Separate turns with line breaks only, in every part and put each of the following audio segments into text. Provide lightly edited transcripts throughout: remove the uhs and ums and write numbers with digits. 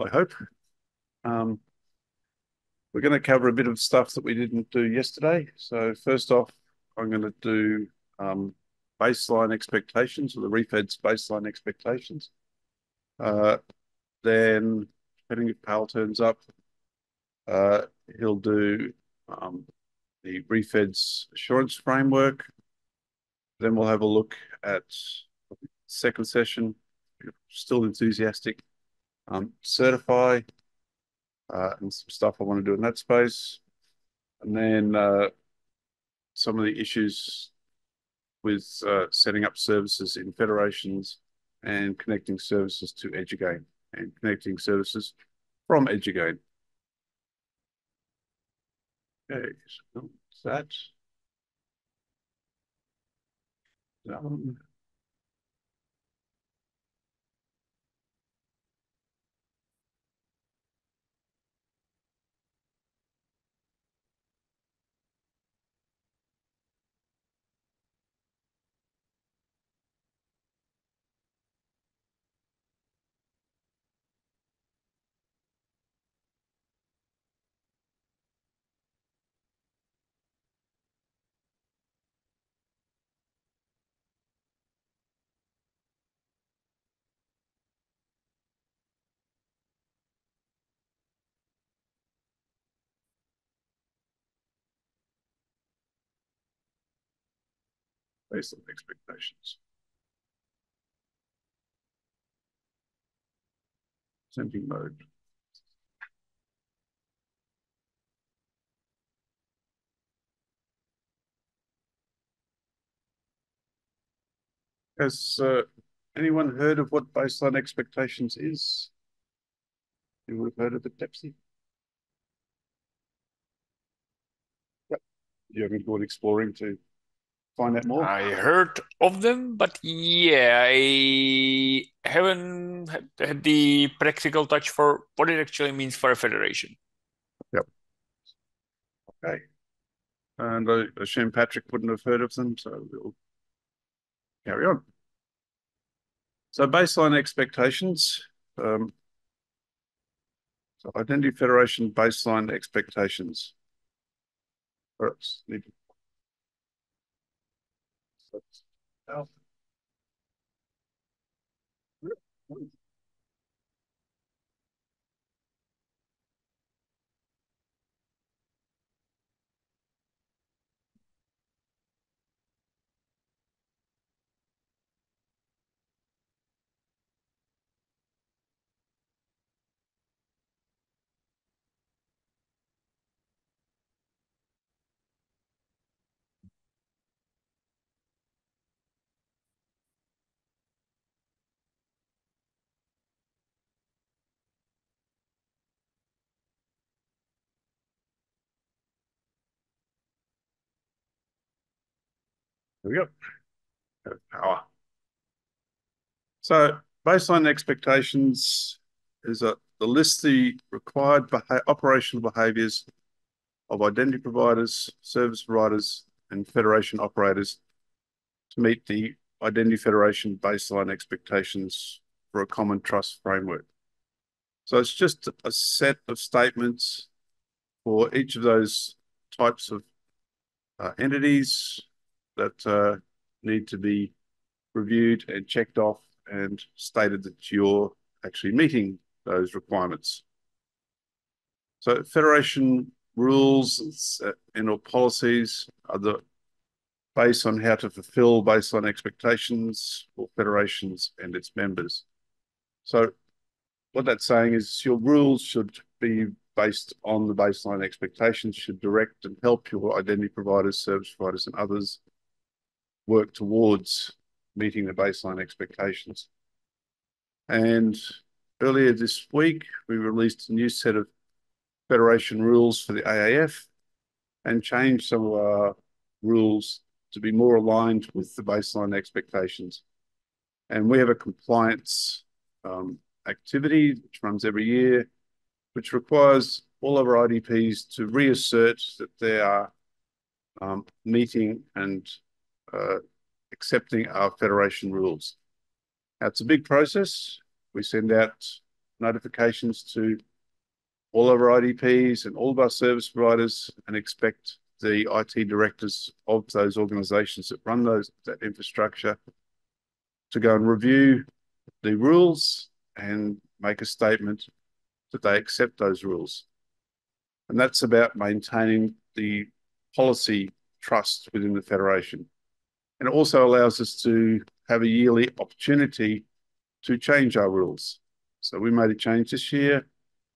I hope. Um, we're going to cover a bit of stuff that we didn't do yesterday. So first off, I'm going to do baseline expectations, or the refed's baseline expectations. Then, depending if Pal turns up, uh, he'll do the refed's assurance framework. Then we'll have a look at second session. Still enthusiastic. Certify and some stuff I want to do in that space. And then some of the issues with setting up services in federations and connecting services to EduGain and connecting services from EduGain. Okay, so that's done. Based on expectations. Sending mode. Has anyone heard of what baseline expectations is? You would have heard of it, Dempsey? Yep. You haven't gone exploring to find out more?
I heard of them, but yeah, I haven't had the practical touch for what it actually means for a federation.
Yep. Okay. And I assume Patrick wouldn't have heard of them, so we'll carry on. So baseline expectations. So Identity Federation baseline expectations. Oops, need to- oh. There we go. Power. So baseline expectations is the list the required operational behaviours of identity providers, service providers, and federation operators to meet the Identity Federation baseline expectations for a common trust framework. So it's just a set of statements for each of those types of entities that need to be reviewed and checked off and stated that you're actually meeting those requirements. So federation rules and or policies are the base on how to fulfill baseline expectations for federations and its members. So what that's saying is your rules should be based on the baseline expectations, should direct and help your identity providers, service providers, and others work towards meeting the baseline expectations. And earlier this week, we released a new set of federation rules for the AAF and changed some of our rules to be more aligned with the baseline expectations. And we have a compliance activity which runs every year, which requires all of our IDPs to reassert that they are meeting and accepting our federation rules. Now, it's a big process. We send out notifications to all of our IDPs and all of our service providers, and expect the IT directors of those organizations that run that infrastructure to go and review the rules and make a statement that they accept those rules. And that's about maintaining the policy trust within the Federation. And it also allows us to have a yearly opportunity to change our rules. So we made a change this year.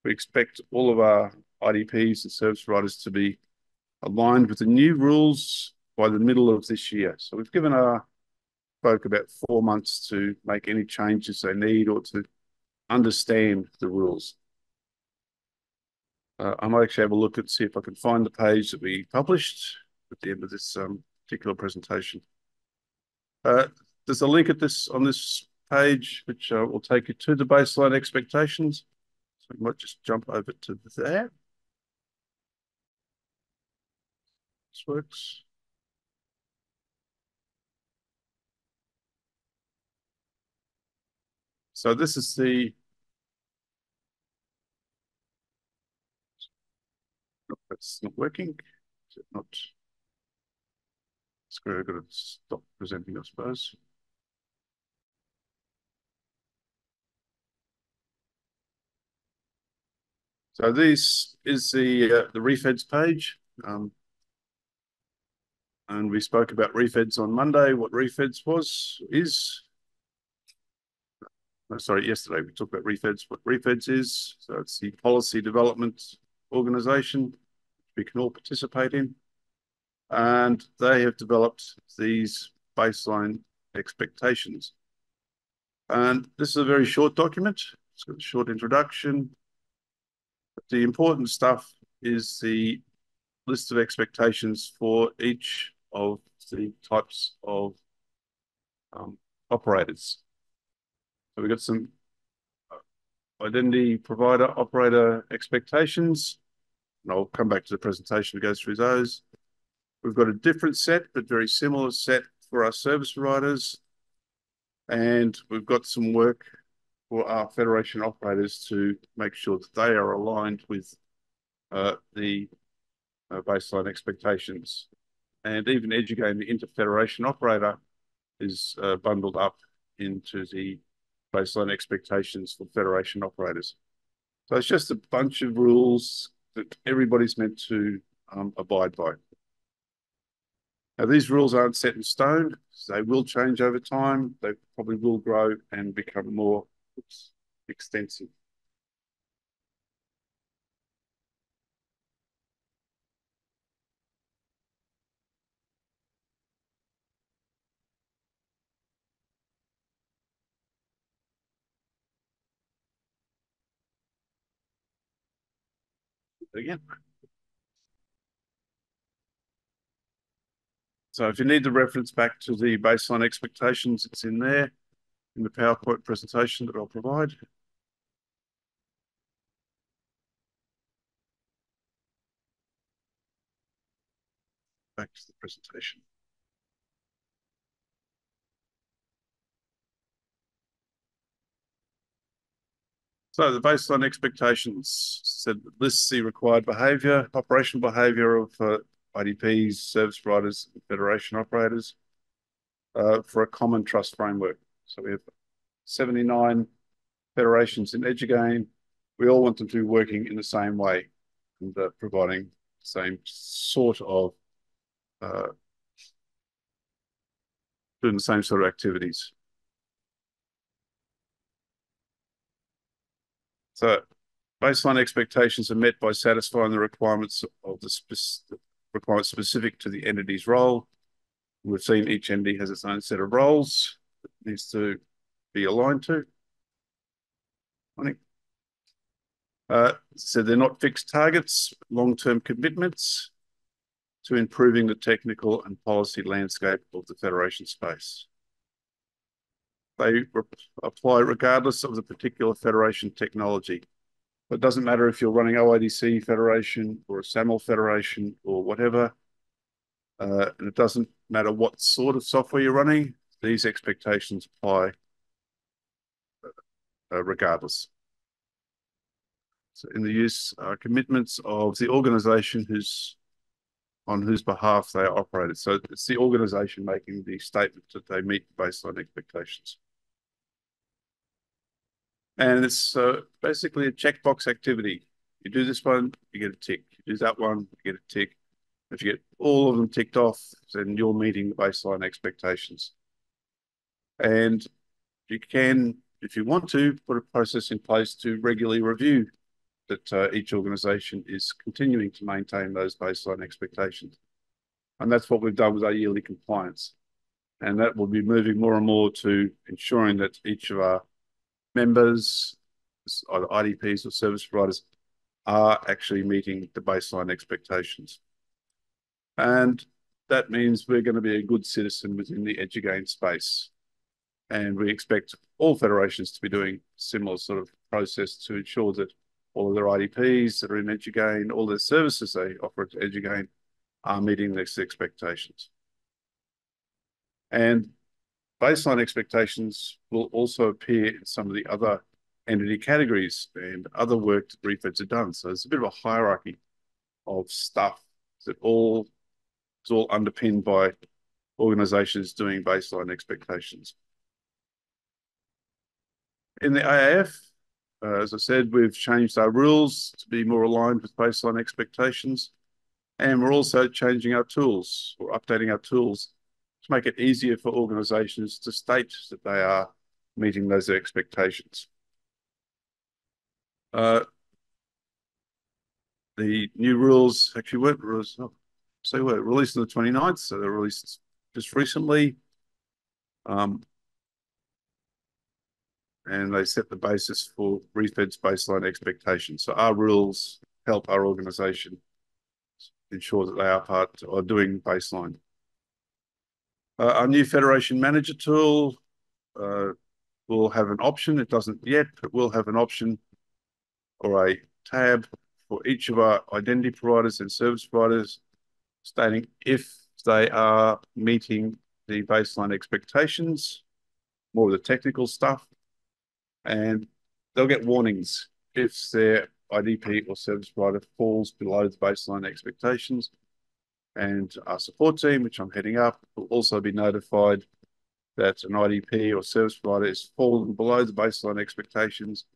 We expect all of our IDPs and service providers to be aligned with the new rules by the middle of this year. So we've given our folk about 4 months to make any changes they need or to understand the rules. I might actually have a look and see if I can find the page that we published at the end of this particular presentation. There's a link on this page which will take you to the baseline expectations. So we might just jump over to there. This works. So this is that's not working. Is it not? I've got to stop presenting, I suppose. So this is the refeds page. And we spoke about refeds on Monday, what refeds yesterday we talked about refeds, what refeds is. So it's the policy development organization we can all participate in. And they have developed these baseline expectations. And this is a very short document. It's got a short introduction. But the important stuff is the list of expectations for each of the types of operators. So we've got some identity provider operator expectations, and I'll come back to the presentation to go through those. We've got a different set, but very similar set for our service providers. And we've got some work for our Federation operators to make sure that they are aligned with the baseline expectations. And even Edugain, the inter-Federation operator, is bundled up into the baseline expectations for Federation operators. So it's just a bunch of rules that everybody's meant to abide by. Now, these rules aren't set in stone. They will change over time. They probably will grow and become more extensive. Again. So if you need the reference back to the baseline expectations, it's in there in the PowerPoint presentation that I'll provide. Back to the presentation. So the baseline expectations said lists the required behaviour, operational behaviour of IDPs, service providers, and Federation operators for a common trust framework. So we have 79 federations in Edugain. We all want them to be working in the same way and providing the same sort of doing the same sort of activities. So baseline expectations are met by satisfying the requirements of the requirements specific to the entity's role. We've seen each entity has its own set of roles that needs to be aligned to. I think. So they're not fixed targets, long-term commitments to improving the technical and policy landscape of the Federation space. They apply regardless of the particular Federation technology. It doesn't matter if you're running OIDC Federation or a SAML Federation or whatever, and it doesn't matter what sort of software you're running, these expectations apply regardless. in the use are commitments of the organisation on whose behalf they are operated. So it's the organisation making the statement that they meet baseline expectations. And it's basically a checkbox activity. You do this one, you get a tick. You do that one, you get a tick. If you get all of them ticked off, then you're meeting the baseline expectations. And you can, if you want to, put a process in place to regularly review that each organisation is continuing to maintain those baseline expectations. And that's what we've done with our yearly compliance. And that will be moving more and more to ensuring that each of our members, either IDPs or service providers, are actually meeting the baseline expectations. And that means we're going to be a good citizen within the EduGain space. And we expect all federations to be doing similar sort of process to ensure that all of their IDPs that are in EduGain, all the services they offer to EduGain are meeting these expectations. And baseline expectations will also appear in some of the other entity categories and other work that refeds are done. So there's a bit of a hierarchy of stuff that it's all underpinned by organisations doing baseline expectations. In the AAF, as I said, we've changed our rules to be more aligned with baseline expectations. And we're also changing our tools or updating our tools to make it easier for organisations to state that they are meeting those expectations. The new rules actually weren't released on the 29th, so they were released just recently. And they set the basis for refed's baseline expectations. So our rules help our organisation ensure that they are doing baseline. Our new Federation Manager tool will have an option. It doesn't yet, but will have an option or a tab for each of our identity providers and service providers stating if they are meeting the baseline expectations, more of the technical stuff, and they'll get warnings if their IDP or service provider falls below the baseline expectations. And our support team, which I'm heading up, will also be notified that an IDP or service provider is fallen below the baseline expectations,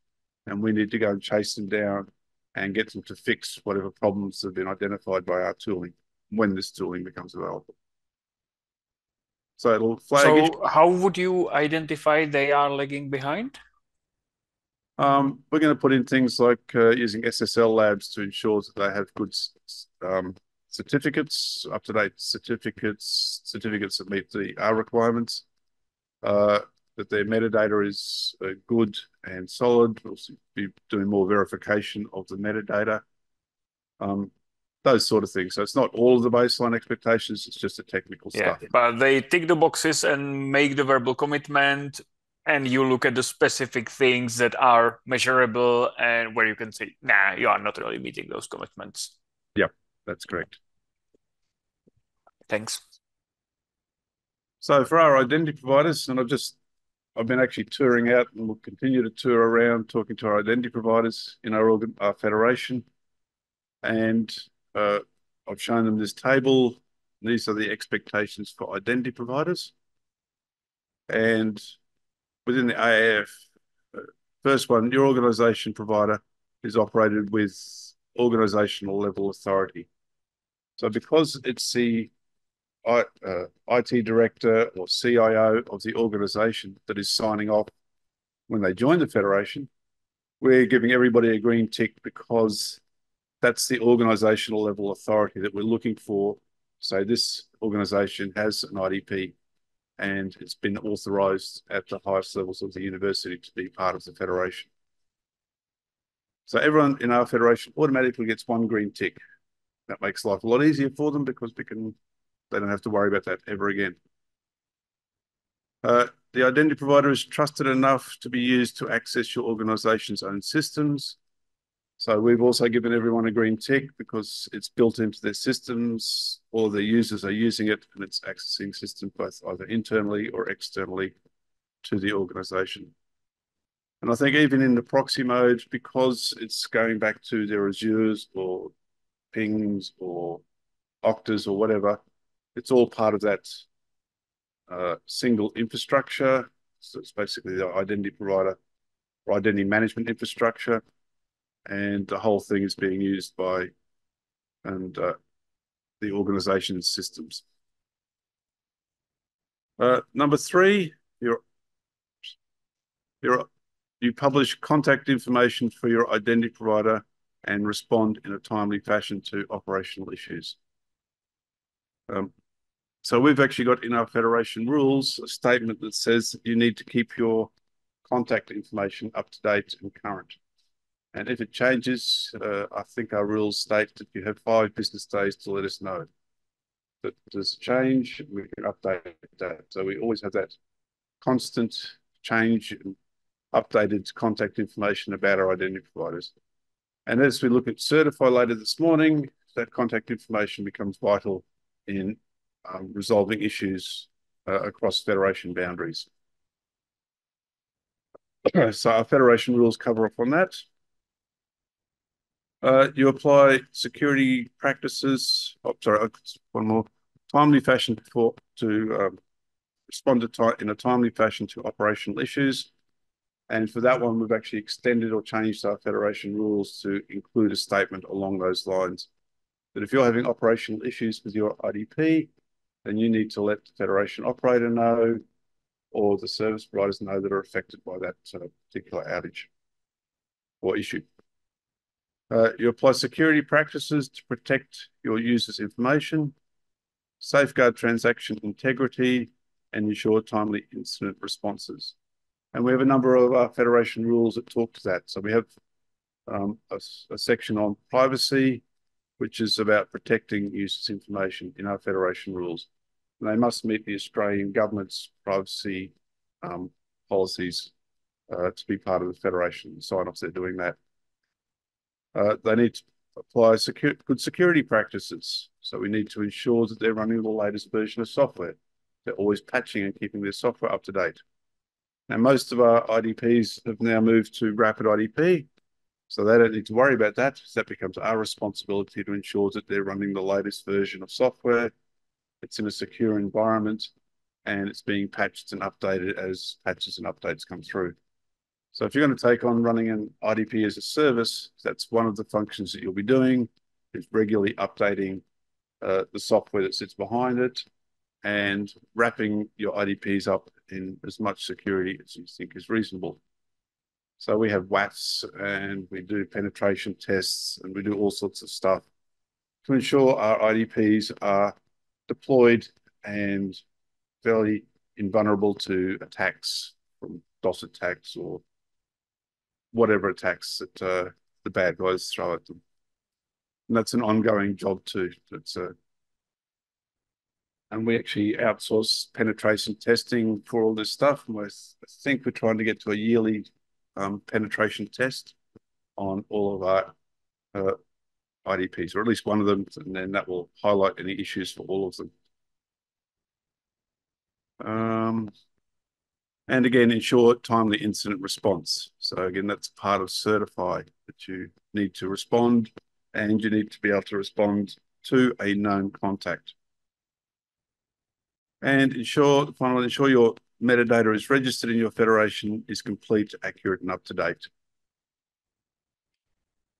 and we need to go and chase them down and get them to fix whatever problems have been identified by our tooling when this tooling becomes available. So it'll flag.
So how would you identify they are lagging behind?
We're going to put in things like using SSL labs to ensure that they have good certificates, up-to-date certificates that meet our requirements, that their metadata is good and solid. We'll be doing more verification of the metadata, those sort of things. So it's not all of the baseline expectations, it's just the technical stuff.
But they tick the boxes and make the verbal commitment, and you look at the specific things that are measurable and where you can say, nah, you are not really meeting those commitments.
Yep, that's correct.
Thanks.
So for our identity providers, and I've been actually touring out and will continue to tour around talking to our identity providers in our federation. And I've shown them this table. These are the expectations for identity providers. And within the AAF, first one, your organisation provider is operated with organisational level authority. So because it's the IT director or CIO of the organisation that is signing off when they join the federation, we're giving everybody a green tick because that's the organisational level authority that we're looking for. So this organisation has an IDP and it's been authorised at the highest levels of the university to be part of the federation. So everyone in our federation automatically gets one green tick. That makes life a lot easier for them because they don't have to worry about that ever again. The identity provider is trusted enough to be used to access your organisation's own systems. So we've also given everyone a green tick because it's built into their systems. All of their users are using it and it's accessing systems both either internally or externally to the organisation. And I think even in the proxy mode, because it's going back to their Azures or pings or Oktas or whatever, it's all part of that single infrastructure. So it's basically the identity provider or identity management infrastructure. And the whole thing is being used by the organization's systems. Number three, you publish contact information for your identity provider and respond in a timely fashion to operational issues. So we've actually got in our federation rules a statement that says that you need to keep your contact information up to date and current. And if it changes, I think our rules state that you have 5 business days to let us know that there's a change, we can update that. So we always have that constant change and updated contact information about our identity providers. And as we look at Certify later this morning, that contact information becomes vital in resolving issues across federation boundaries. So our federation rules cover off on that. You apply security practices. Oh, sorry, one more. Timely fashion to respond in a timely fashion to operational issues. And for that one, we've actually extended or changed our federation rules to include a statement along those lines. That if you're having operational issues with your IDP, then you need to let the federation operator know or the service providers know that are affected by that particular outage or issue. You apply security practices to protect your users' information, safeguard transaction integrity, and ensure timely incident responses. And we have a number of our federation rules that talk to that. So we have a section on privacy, which is about protecting users' information in our federation rules. And they must meet the Australian government's privacy policies to be part of the federation. Sign off they're doing that. They need to apply good security practices. So we need to ensure that they're running the latest version of software. They're always patching and keeping their software up to date. Now, most of our IDPs have now moved to Rapid IDP, so they don't need to worry about that. That becomes our responsibility to ensure that they're running the latest version of software. It's in a secure environment, and it's being patched and updated as patches and updates come through. So if you're going to take on running an IDP as a service, that's one of the functions that you'll be doing, is regularly updating the software that sits behind it and wrapping your IDPs up in as much security as you think is reasonable. So we have WAFs and we do penetration tests and we do all sorts of stuff to ensure our IDPs are deployed and fairly invulnerable to attacks from DOS attacks or whatever attacks that the bad guys throw at them. And that's an ongoing job too. And we actually outsource penetration testing for all this stuff. And I think we're trying to get to a yearly penetration test on all of our IDPs, or at least one of them, and then that will highlight any issues for all of them. And again, ensure timely incident response. So again, that's part of Certify, that you need to respond and you need to be able to respond to a known contact. And finally, ensure your metadata is registered in your federation is complete, accurate, and up to date.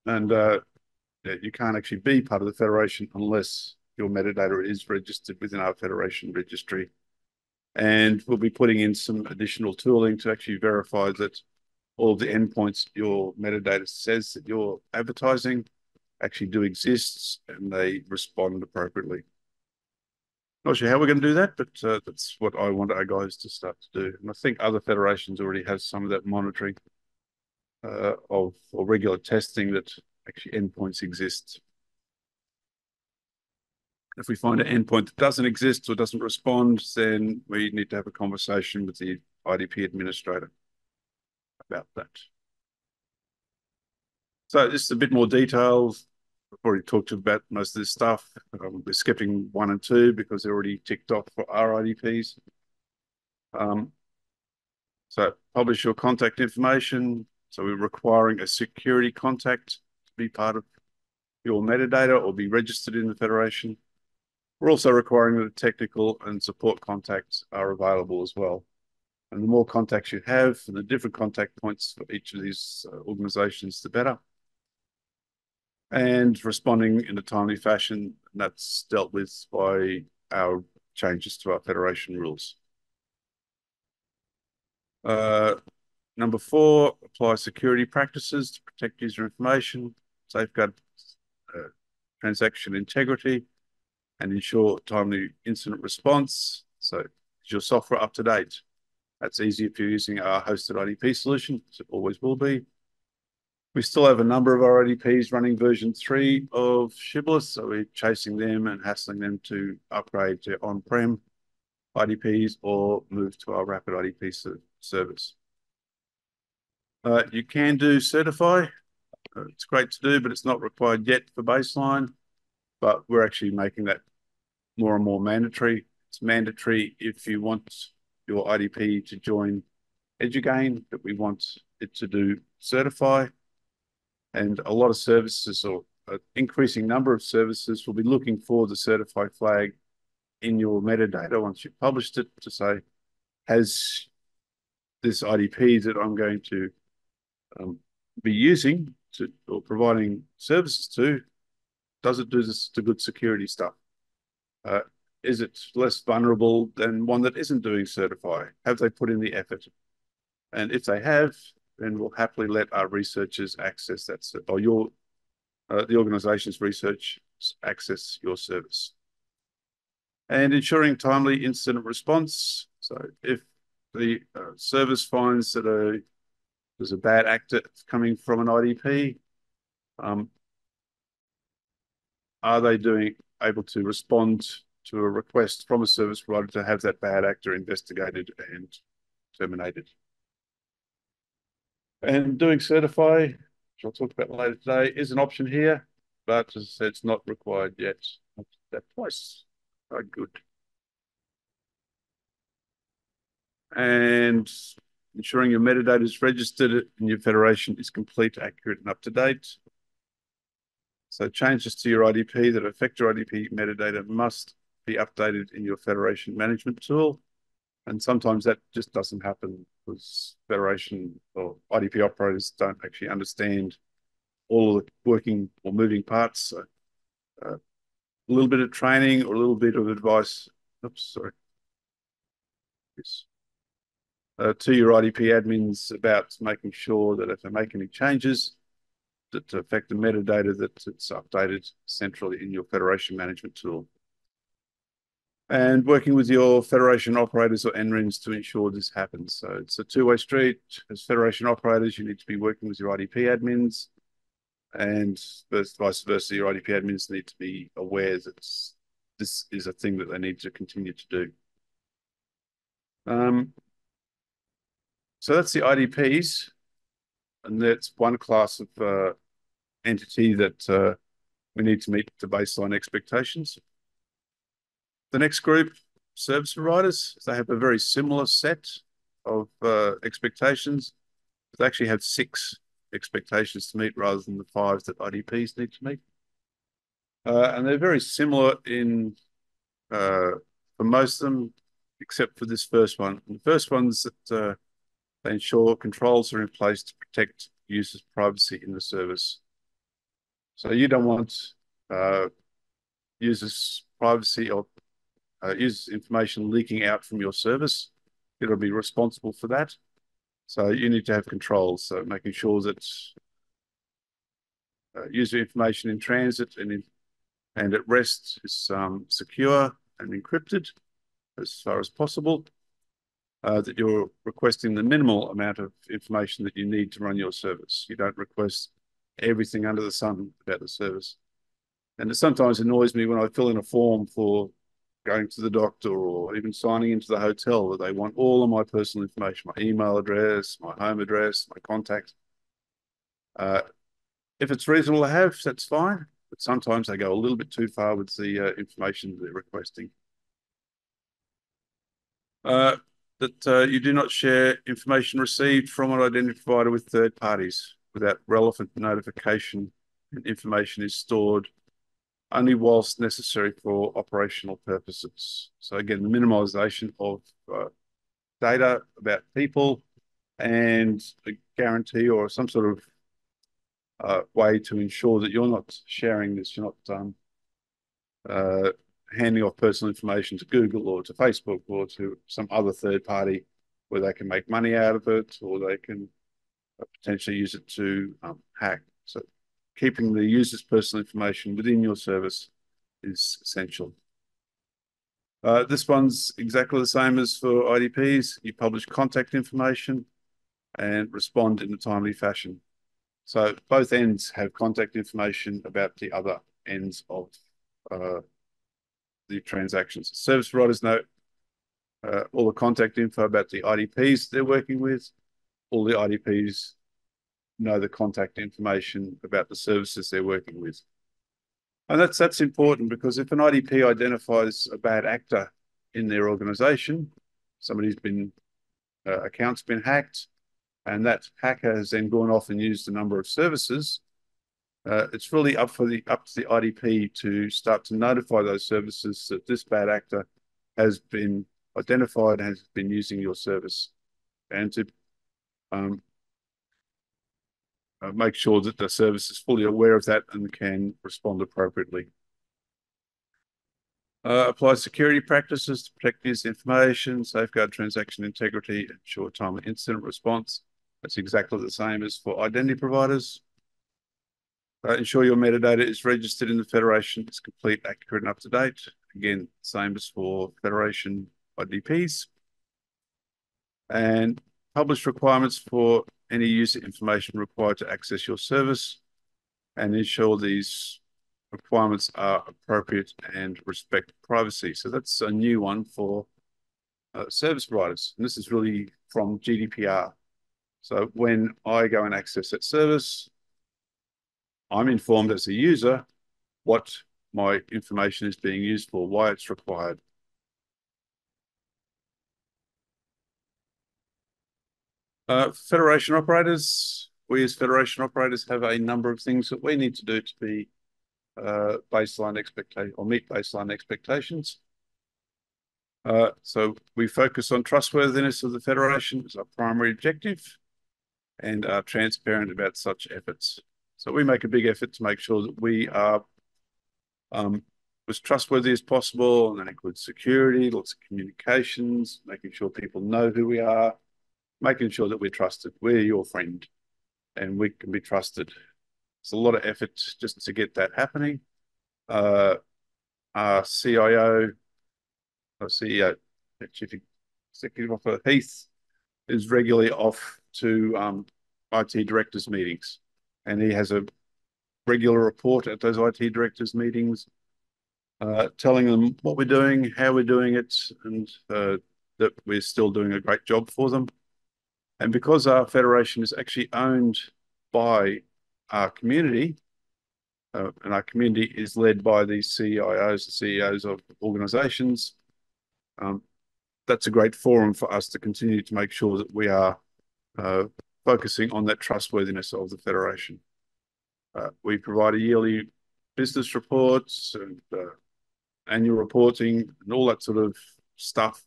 And you can't actually be part of the federation unless your metadata is registered within our federation registry. And we'll be putting in some additional tooling to actually verify that all of the endpoints your metadata says that you're advertising actually do exist and they respond appropriately. Not sure how we're going to do that, but that's what I want our guys to start to do. And I think other federations already have some of that monitoring or regular testing that actually endpoints exist. If we find an endpoint that doesn't exist or doesn't respond, then we need to have a conversation with the IDP administrator about that. So this is a bit more details. I've already talked about most of this stuff. We're skipping 1 and 2 because they're already ticked off for our IDPs. So publish your contact information. So we're requiring a security contact to be part of your metadata or be registered in the Federation. We're also requiring that technical and support contacts are available as well. And the more contacts you have and the different contact points for each of these organizations, the better. And responding in a timely fashion, and that's dealt with by our changes to our Federation rules. Number 4, apply security practices to protect user information, safeguard transaction integrity, and ensure timely incident response. So is your software up to date? That's easy if you're using our hosted IDP solution, as it always will be. We still have a number of our IDPs running version 3 of Shibboleth, so we're chasing them and hassling them to upgrade to on-prem IDPs or move to our rapid IDP service. You can do certify. It's great to do, but it's not required yet for baseline. But we're actually making that more and more mandatory. It's mandatory if you want your IDP to join Edugain, that we want it to do certify. And a lot of services, or an increasing number of services, will be looking for the certify flag in your metadata once you've published it to say, has this IDP that I'm going to be using or providing services to, does it do this to good security stuff? Is it less vulnerable than one that isn't doing certify? Have they put in the effort? And if they have, then we'll happily let our researchers access that, or the organization's research access your service. And ensuring timely incident response. So if the service finds that there's a bad actor coming from an IDP, are they able to respond to a request from a service provider to have that bad actor investigated and terminated? And doing certify, which I'll talk about later today, is an option here, but as I said, it's not required yet. That twice. Quite good. And ensuring your metadata is registered in your Federation is complete, accurate, and up to date. So changes to your IDP that affect your IDP metadata must be updated in your Federation management tool. And sometimes that just doesn't happen because Federation or IDP operators don't actually understand all the working or moving parts. So a little bit of training or a little bit of advice. Oops, sorry. Yes. To your IDP admins about making sure that if they make any changes that affect the metadata, that it's updated centrally in your Federation management tool. And working with your Federation operators or NRINs to ensure this happens. So it's a two-way street. As Federation operators, you need to be working with your IDP admins, and vice versa, your IDP admins need to be aware that this is a thing that they need to continue to do. So that's the IDPs, and that's one class of entity that we need to meet the baseline expectations. The next group, service providers, they have a very similar set of expectations. They actually have 6 expectations to meet rather than the 5 that IDPs need to meet. And they're very similar in for most of them, except for this first one. And the first one's that they ensure controls are in place to protect users' privacy in the service. So you don't want users' privacy or users' information leaking out from your service. It'll be responsible for that. So you need to have controls. So making sure that user information in transit and at rest is secure and encrypted as far as possible. That you're requesting the minimal amount of information that you need to run your service. You don't request everything under the sun about the service. And it sometimes annoys me when I fill in a form for going to the doctor or even signing into the hotel that they want all of my personal information, my email address, my home address, my contact. If it's reasonable to have, that's fine. But sometimes they go a little bit too far with the information they're requesting. that you do not share information received from an identity provider with third parties without relevant notification, and information is stored only whilst necessary for operational purposes. So again, the minimization of data about people and a guarantee or some sort of way to ensure that you're not sharing this, you're not handing off personal information to Google or to Facebook or to some other third party where they can make money out of it or they can potentially use it to hack. So keeping the user's personal information within your service is essential. This one's exactly the same as for IDPs. You publish contact information and respond in a timely fashion. So both ends have contact information about the other ends of the transactions. Service providers know all the contact info about the IDPs they're working with. All the IDPs know the contact information about the services they're working with. And that's important because if an IDP identifies a bad actor in their organization, somebody's been, account's been hacked, and that hacker has then gone off and used a number of services, it's really up to the IDP to start to notify those services that this bad actor has been identified and has been using your service, and to make sure that the service is fully aware of that and can respond appropriately. Apply security practices to protect user information, safeguard transaction integrity, ensure timely incident response. That's exactly the same as for identity providers. Ensure your metadata is registered in the Federation, is complete, accurate, and up to date. Again, same as for Federation IDPs. And publish requirements for any user information required to access your service and ensure these requirements are appropriate and respect privacy. So that's a new one for service providers. And this is really from GDPR. So when I go and access that service, I'm informed as a user what my information is being used for, why it's required. Federation operators, we as Federation operators have a number of things that we need to do to be baseline expectation or meet baseline expectations. So we focus on trustworthiness of the Federation as our primary objective and are transparent about such efforts. So we make a big effort to make sure that we are as trustworthy as possible, and that includes security, lots of communications, making sure people know who we are, making sure that we're trusted. We're your friend and we can be trusted. It's a lot of effort just to get that happening. Our CIO, our CEO, Chief Executive Officer Heath, is regularly off to IT directors meetings, and he has a regular report at those IT directors meetings, telling them what we're doing, how we're doing it, and that we're still doing a great job for them. And because our federation is actually owned by our community, and our community is led by the CIOs, the CEOs of organizations, that's a great forum for us to continue to make sure that we are focusing on that trustworthiness of the federation. We provide a yearly business reports and annual reporting and all that sort of stuff.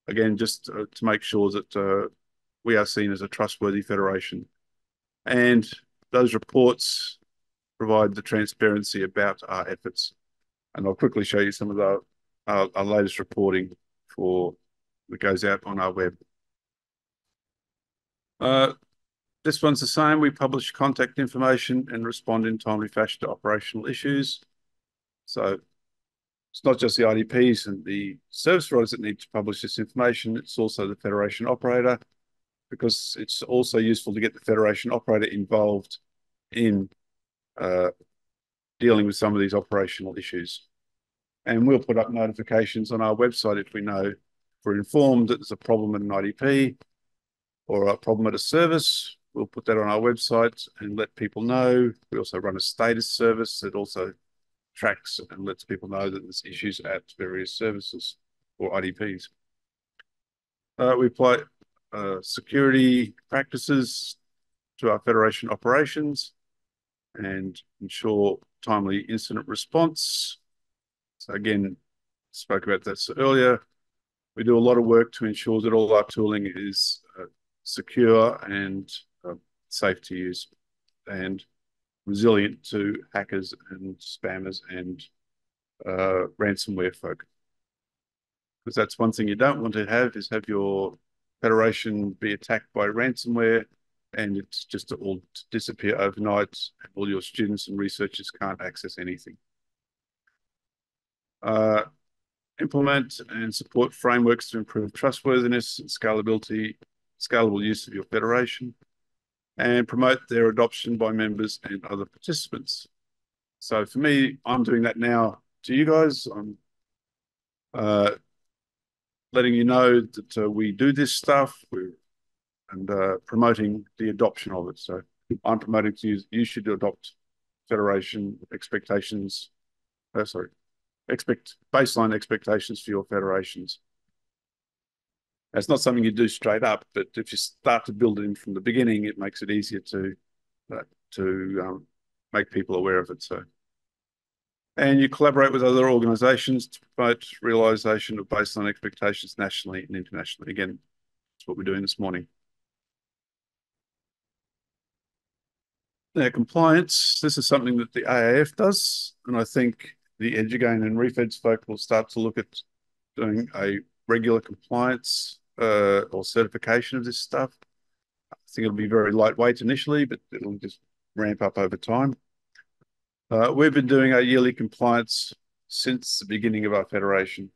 Again, just to make sure that we are seen as a trustworthy federation. And those reports provide the transparency about our efforts. And I'll quickly show you some of our latest reporting that goes out on our web. This one's the same. We publish contact information and respond in timely fashion to operational issues. So it's not just the IDPs and the service providers that need to publish this information. It's also the Federation operator, because it's also useful to get the Federation operator involved in dealing with some of these operational issues. And we'll put up notifications on our website if we know, if we're informed that there's a problem at an IDP or a problem at a service. We'll put that on our website and let people know. We also run a status service that also tracks and lets people know that there's issues at various services or IDPs. We apply security practices to our Federation operations and ensure timely incident response. So again, spoke about this earlier. We do a lot of work to ensure that all our tooling is secure and safe to use and resilient to hackers and spammers and ransomware folk. Because that's one thing you don't want to have is have your Federation be attacked by ransomware and it's just all disappear overnight and all your students and researchers can't access anything. Implement and support frameworks to improve trustworthiness and scalable use of your Federation, and promote their adoption by members and other participants. So for me, I'm doing that now to you guys. I'm letting you know that we do this stuff and promoting the adoption of it. So I'm promoting to you should adopt Federation expectations. Baseline expectations for your federations. It's not something you do straight up, but if you start to build it in from the beginning, it makes it easier to make people aware of it. So, and you collaborate with other organisations to promote realisation of baseline expectations nationally and internationally. Again, that's what we're doing this morning. Now, compliance. This is something that the AAF does, and I think the Edugain and Refeds folk will start to look at doing a regular compliance or certification of this stuff. I think it'll be very lightweight initially, but it'll just ramp up over time. We've been doing our yearly compliance since the beginning of our federation,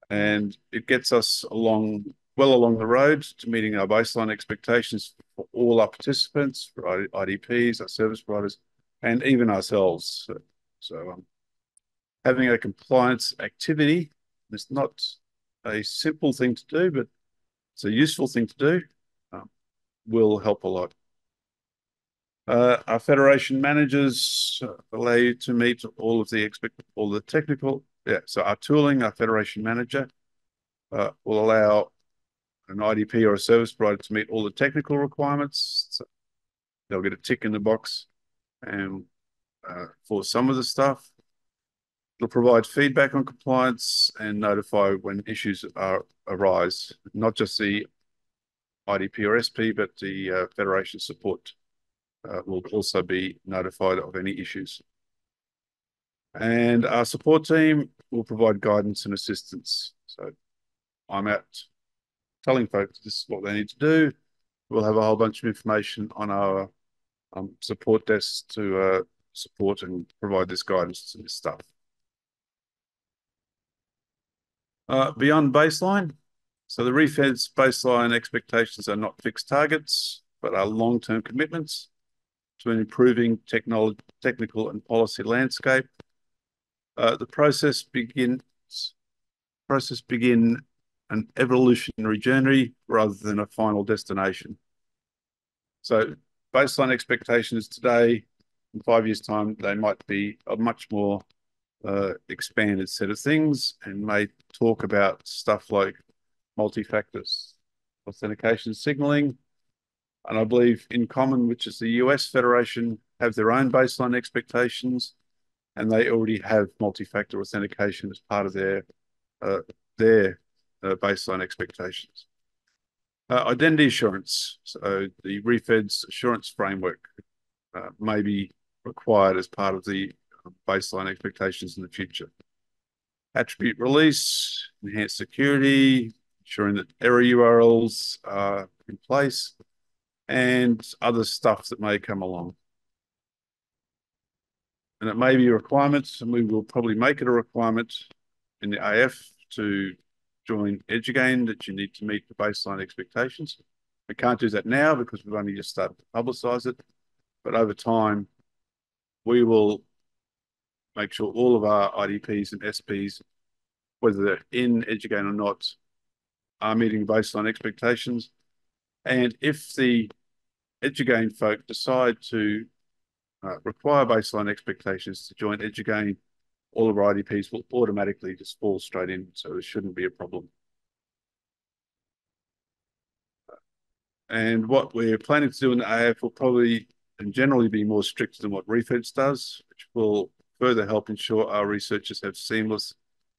and it gets us well along the road to meeting our baseline expectations for all our participants, for IDPs, our service providers, and even ourselves. So having a compliance activity is not a simple thing to do, but it's a useful thing to do, will help a lot. Our federation managers allow you to meet all the technical. So our tooling, our federation manager will allow an IDP or a service provider to meet all the technical requirements. So they'll get a tick in the box, and for some of the stuff, it'll provide feedback on compliance and notify when issues arise, not just the IDP or SP, but the federation support will also be notified of any issues. And our support team will provide guidance and assistance. So I'm out telling folks this is what they need to do. We'll have a whole bunch of information on our support desks to support and provide this guidance and this stuff. Beyond baseline, so the Refeds baseline expectations are not fixed targets, but are long-term commitments to an improving technical and policy landscape. The process begin an evolutionary journey rather than a final destination. So baseline expectations today, in 5 years' time, they might be a much more expanded set of things and may talk about stuff like multi-factor authentication signaling. And I believe In Common, which is the US Federation, have their own baseline expectations, and they already have multi-factor authentication as part of their baseline expectations. Identity assurance, so the Refeds assurance framework may be required as part of the baseline expectations in the future. Attribute release, enhanced security, ensuring that error URLs are in place, and other stuff that may come along. And it may be a requirement, and we will probably make it a requirement in the AF to join Edugain that you need to meet the baseline expectations. We can't do that now because we've only just started to publicise it, but over time, we will make sure all of our IDPs and SPs, whether they're in Edugain or not, are meeting baseline expectations. And if the Edugain folk decide to require baseline expectations to join Edugain, all of our IDPs will automatically just fall straight in, so it shouldn't be a problem. And what we're planning to do in the AF will probably and generally be more strict than what Refeds does, which will further help ensure our researchers have seamless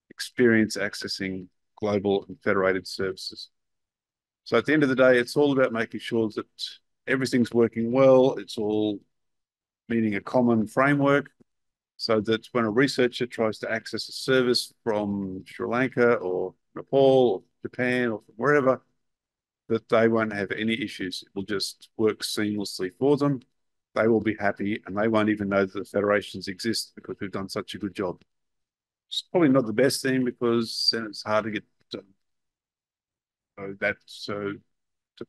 experience accessing global and federated services. So at the end of the day, it's all about making sure that everything's working well. It's all meeting a common framework so that when a researcher tries to access a service from Sri Lanka or Nepal or Japan or from wherever, that they won't have any issues. It will just work seamlessly for them. They will be happy and they won't even know that the federations exist because we've done such a good job. It's probably not the best thing because then it's hard to get that to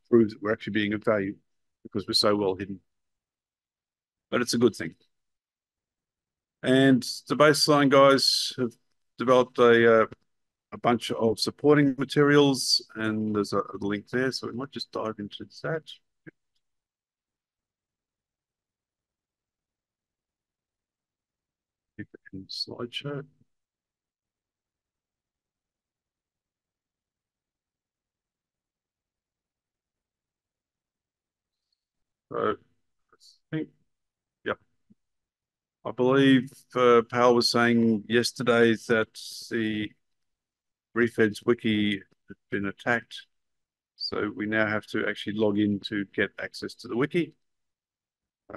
prove that we're actually being of value because we're so well hidden. But it's a good thing. And the baseline guys have developed a bunch of supporting materials, and there's a link there, so we might just dive into that. Keep it in slideshow. So I think, yep. I believe Pal was saying yesterday that the Refeds wiki had been attacked. So we now have to actually log in to get access to the wiki,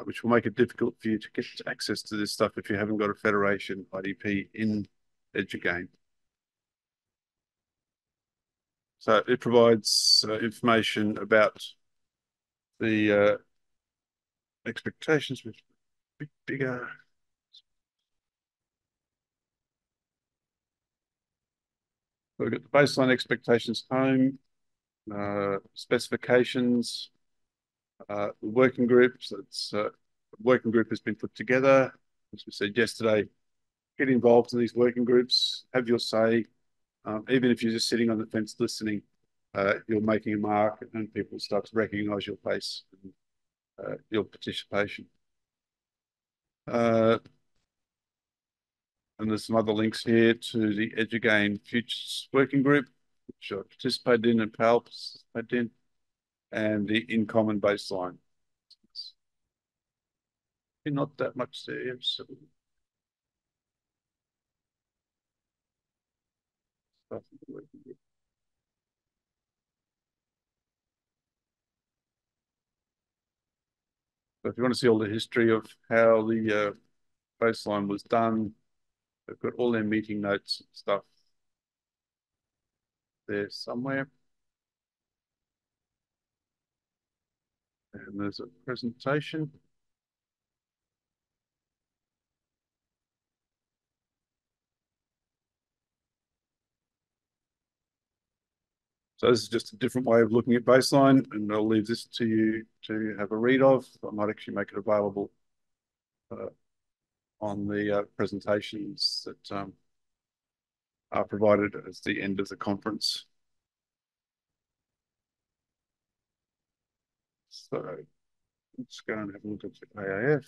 which will make it difficult for you to get access to this stuff if you haven't got a Federation IDP in Edugain. So it provides information about the expectations, which are a bit bigger. We've got the baseline expectations home, specifications, the working groups. The working group has been put together. As we said yesterday, get involved in these working groups, have your say. Even if you're just sitting on the fence listening, you're making a mark and people start to recognise your face and your participation. And there's some other links here to the Edugain Futures Working Group, which I participated in and Pal participated in, and the In Common Baseline. Not that much there, so but if you want to see all the history of how the baseline was done, they've got all their meeting notes and stuff there somewhere. And there's a presentation. So this is just a different way of looking at baseline, and I'll leave this to you to have a read of. I might actually make it available on the presentations that are provided at the end of the conference. So let's go and have a look at the AIF.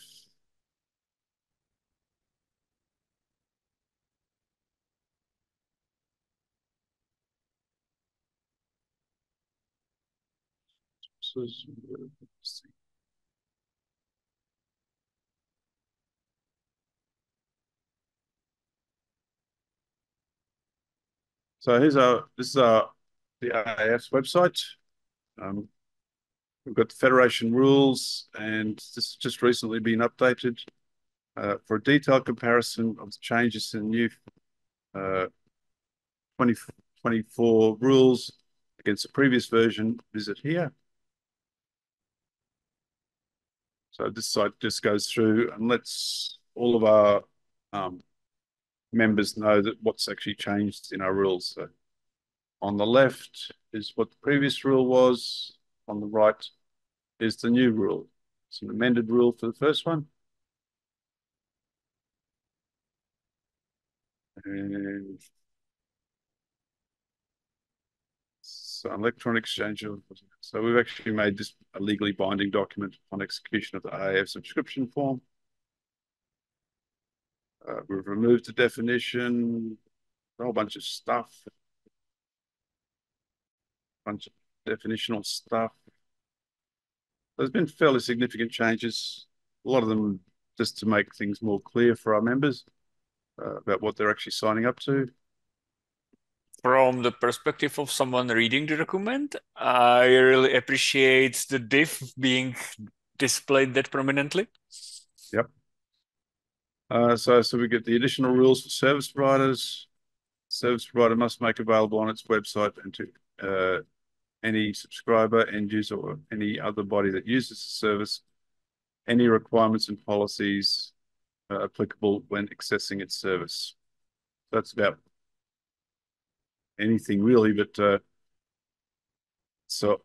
So this is the AIF's website. We've got the Federation rules, and this has just recently been updated for a detailed comparison of the changes in new 2024 rules against the previous version. Visit here. So this site just goes through and lets all of our members know that what's actually changed in our rules. So on the left is what the previous rule was. On the right is the new rule. It's an amended rule for the first one. And so electronic exchange of, so we've actually made this a legally binding document on execution of the AIF subscription form. We've removed the definition, a whole bunch of stuff, a bunch of definitional stuff. There's been fairly significant changes, a lot of them just to make things more clear for our members about what they're actually signing up to.
From the perspective of someone reading the document, I really appreciate the diff being displayed that prominently.
Yep. So we get the additional rules for service providers. Service provider must make available on its website and to any subscriber, end user, or any other body that uses the service, any requirements and policies applicable when accessing its service. That's about anything really, but so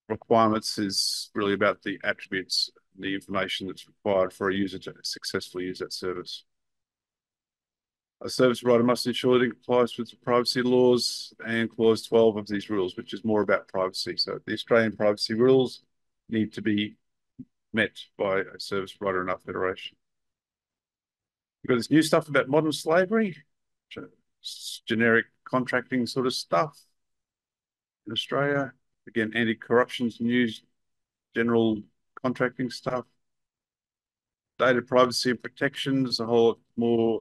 requirements is really about the attributes, the information that's required for a user to successfully use that service. A service provider must ensure that it complies with the privacy laws and clause 12 of these rules, which is more about privacy. So the Australian privacy rules need to be met by a service provider in our federation. We've got this new stuff about modern slavery, generic contracting sort of stuff in Australia. Again, anti-corruption news, general contracting stuff. Data privacy and protection, there's a whole lot more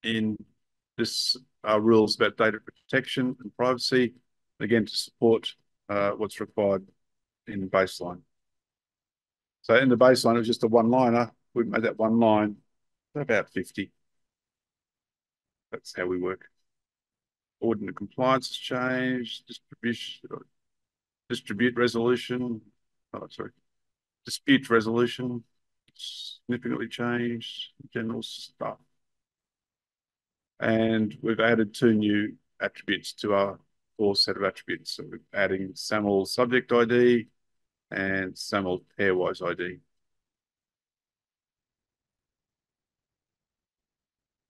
in this rules about data protection and privacy, again, to support what's required in the baseline. So in the baseline, it was just a one-liner. We made that one line about 50. That's how we work. Audit and compliance has changed. Dispute resolution. Oh, sorry. Dispute resolution significantly changed. General stuff. And we've added 2 new attributes to our core set of attributes. So we're adding SAML subject ID and SAML pairwise ID.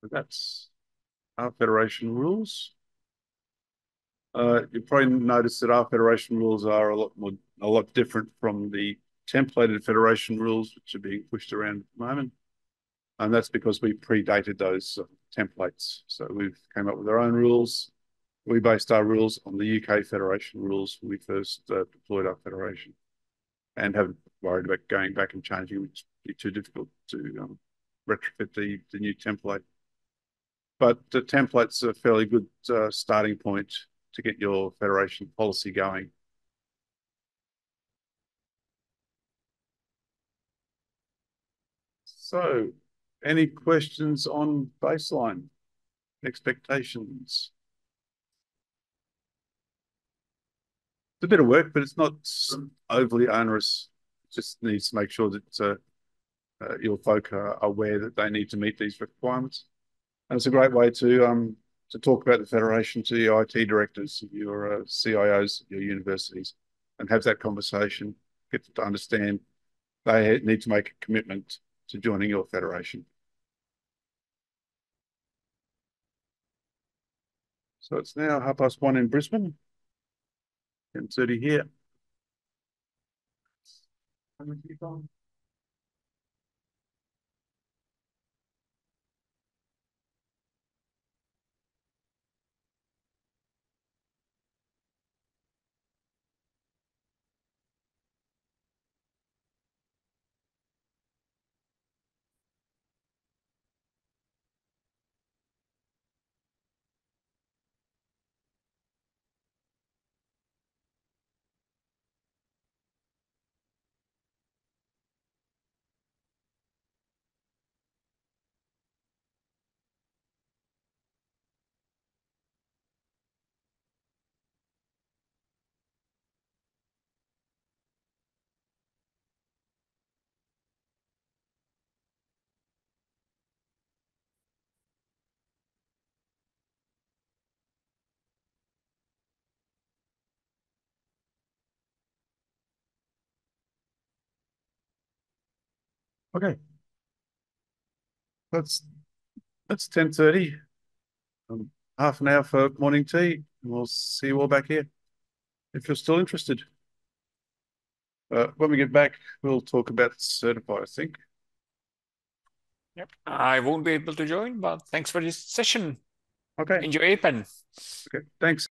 So that's our federation rules. You probably noticed that our federation rules are a lot different from the templated federation rules, which are being pushed around at the moment. And that's because we predated those templates. So we've came up with our own rules. We based our rules on the UK Federation rules when we first deployed our federation, and haven't worried about going back and changing, which would be too difficult to retrofit the new template. But the template's a fairly good starting point to get your federation policy going. So, any questions on baseline expectations? It's a bit of work, but it's not overly onerous. Just needs to make sure that your folk are aware that they need to meet these requirements. And it's a great way to talk about the federation to your IT directors, your CIOs, your universities, and have that conversation. Get them to understand they need to make a commitment to joining your federation. So it's now 1:30 in Brisbane, 10:30 here. Okay, that's 10:30. Half an hour for morning tea, and we'll see you all back here if you're still interested. When we get back, we'll talk about Certify, I think.
Yep. I won't be able to join, but thanks for this session.
Okay.
Enjoy Apan.
Okay. Thanks.